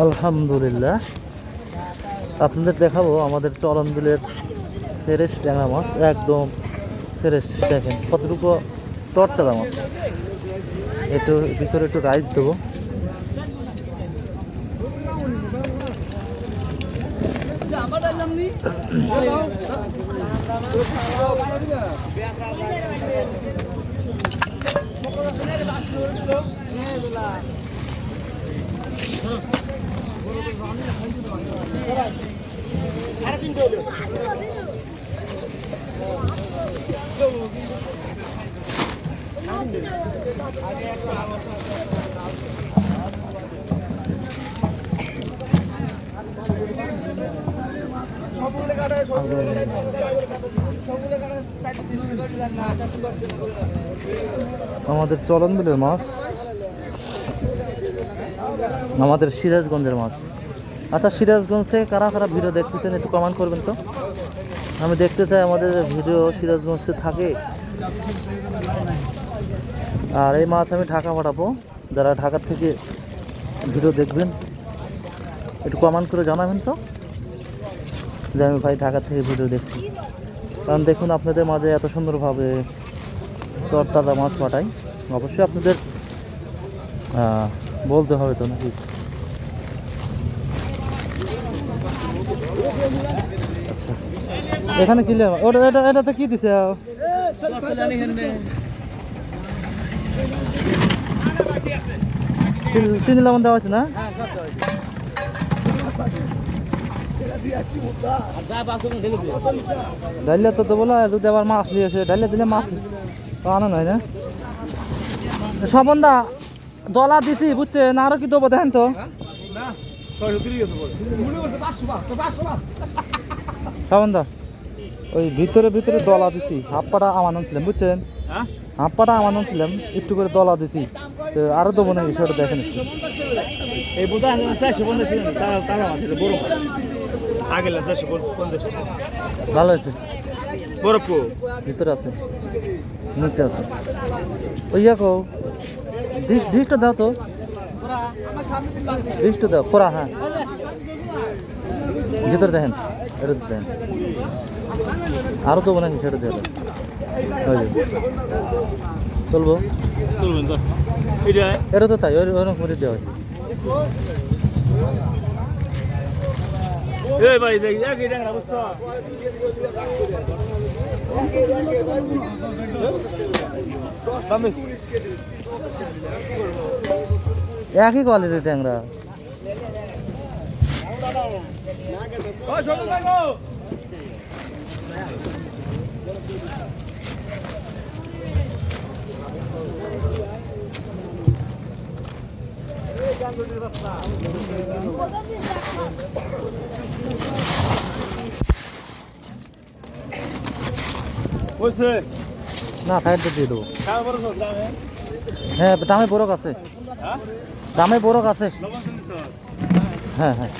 আলহামদুলিল্লাহ, আপনাদের দেখাবো আমাদের চলন বিলের ফ্রেশ ট্যাংরা মাছ, একদম ফ্রেশ। দেখেন কতটুকু তরতাজা মাছ। একটু ভিতরে একটু রাইস দেবো। আমাদের চলন বিলের মাছ, আমাদের সিরাজগঞ্জের মাছ। আচ্ছা, সিরাজগঞ্জ থেকে কারা কারা ভিডিও দেখতেছেন একটু কমেন্ট করবেন তো। আমি দেখতে চাই আমাদের ভিডিও সিরাজগঞ্জে থাকে। আর এই মাছ আমি ঢাকা পাঠাবো, যারা ঢাকা থেকে ভিডিও দেখবেন একটু কমেন্ট করে জানাবেন তো যে আমি ভাই ঢাকা থেকে ভিডিও দেখছি। কারণ দেখুন আপনাদের মাঝে এত সুন্দরভাবে তরতাজা মাছ পাঠাই, অবশ্যই আপনাদের বলতে হবে তো নাকি। আচ্ছা, এখানে কি ওটা এটাতে কি দিছে? চিনি লবণ দেওয়া আছে না? ডালিয়া তো দেবো না, যদি আবার মাছ দিয়েছে ডালিয়া দিলে মাছ আনা নয় না। স্বপনদা দলা দিছি বুঝছেন, আরো কি দেবো দেখেন তো। স্বপনদা ওই ভিতরে ভিতরে দলা দিছি, হাফ পাটা আমার ছিলাম বুঝছেন, হাফ পাটা আমার ছিলাম, একটু করে দলা দিছি। তো আরো দেবো নাকি সেটা দেখেন। ভালো আছে, ভিতরে আছে, নিচে আছে। ওই দেখো ডিশটা দাও তো, ডিশটা দাও পোড়া। হ্যাঁ ভিতরে দেখেন, এটা দেখেন। আরো দেবো নাকি সেটা দিয়ে চলবো, চলবেন তো। এটা তো তাই ওরকম করে দেওয়া আছে। একই কোয়ালিটির ট্যাংরা। না সাইড দিয়ে দেবো। হ্যাঁ দামে বরক আছে, দামে বরক আছে। হ্যাঁ হ্যাঁ